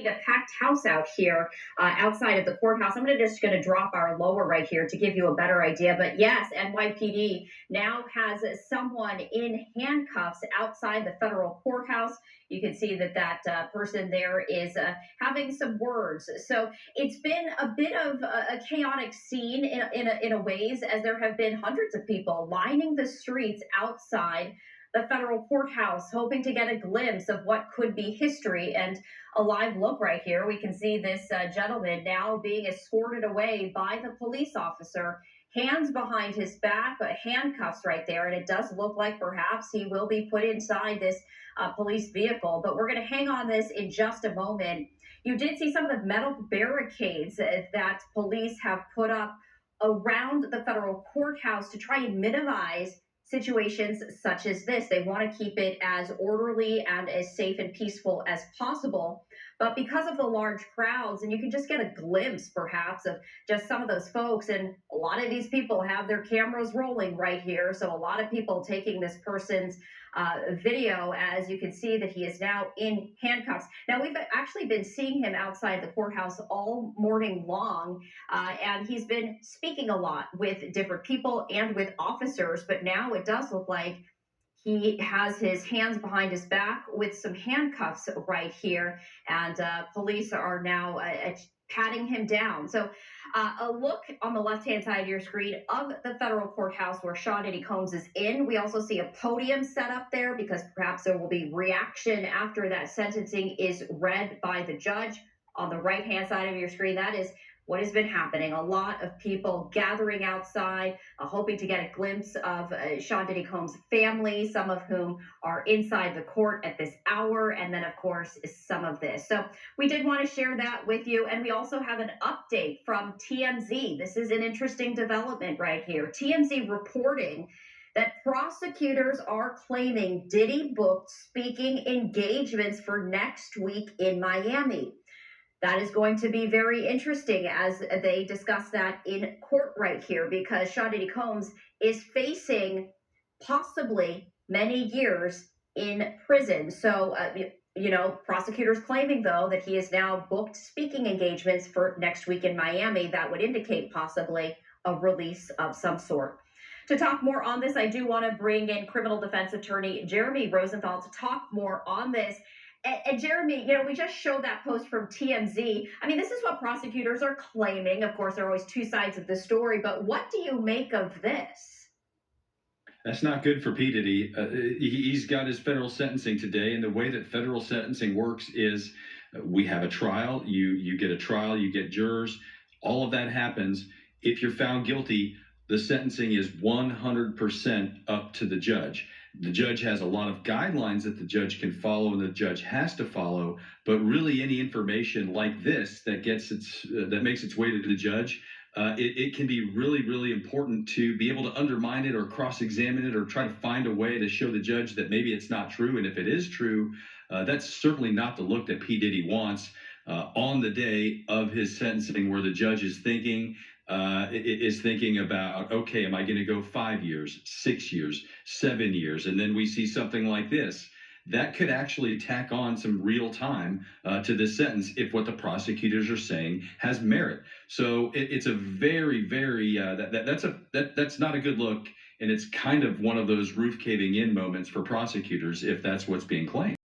A packed house out here outside of the courthouse. I'm just going to drop our lower right here to give you a better idea. But yes, NYPD now has someone in handcuffs outside the federal courthouse. You can see that person there is having some words. So it's been a bit of a chaotic scene in a ways, as there have been hundreds of people lining the streets outside the federal courthouse, hoping to get a glimpse of what could be history. And a live look right here, we can see this gentleman now being escorted away by the police officer, hands behind his back, handcuffs right there. And it does look like perhaps he will be put inside this police vehicle. But we're going to hang on this in just a moment. You did see some of the metal barricades that police have put up around the federal courthouse to try and minimize situations such as this. They want to keep it as orderly and as safe and peaceful as possible. But because of the large crowds, and you can just get a glimpse perhaps of just some of those folks, and a lot of these people have their cameras rolling right here. So a lot of people taking this person's video, as you can see that he is now in handcuffs. Now, we've actually been seeing him outside the courthouse all morning long, and he's been speaking a lot with different people and with officers. But now it does look like he has his hands behind his back with some handcuffs right here, and police are now patting him down. So a look on the left-hand side of your screen of the federal courthouse where Sean Diddy Combs is in. We also see a podium set up there because perhaps there will be reaction after that sentencing is read by the judge. On the right-hand side of your screen, that is what has been happening. A lot of people gathering outside, hoping to get a glimpse of Sean Diddy Combs' family, some of whom are inside the court at this hour, and then, of course, some of this. So we did want to share that with you, and we also have an update from TMZ. This is an interesting development right here. TMZ reporting that prosecutors are claiming Diddy booked speaking engagements for next week in Miami. That is going to be very interesting as they discuss that in court right here, because Sean Diddy Combs is facing possibly many years in prison. So, prosecutors claiming, though, that he has now booked speaking engagements for next week in Miami. That would indicate possibly a release of some sort. To talk more on this, I do want to bring in criminal defense attorney Jeremy Rosenthal to talk more on this. And Jeremy, we just showed that post from TMZ. I mean, this is what prosecutors are claiming. Of course, there are always two sides of the story, but what do you make of this? That's not good for P. Diddy. He's got his federal sentencing today, and the way that federal sentencing works is we have a trial. You get a trial, you get jurors. All of that happens. If you're found guilty, the sentencing is 100% up to the judge. The judge has a lot of guidelines that the judge can follow and the judge has to follow, but really any information like this that makes its way to the judge, it can be really, really important to be able to undermine it or cross-examine it or try to find a way to show the judge that maybe it's not true. And if it is true, that's certainly not the look that P. Diddy wants on the day of his sentencing, where the judge is thinking about, okay, am I going to go 5 years, 6 years, 7 years? And then we see something like this. That could actually tack on some real time to this sentence if what the prosecutors are saying has merit. So it's a very, very that's not a good look, and it's kind of one of those roof caving in moments for prosecutors if that's what's being claimed.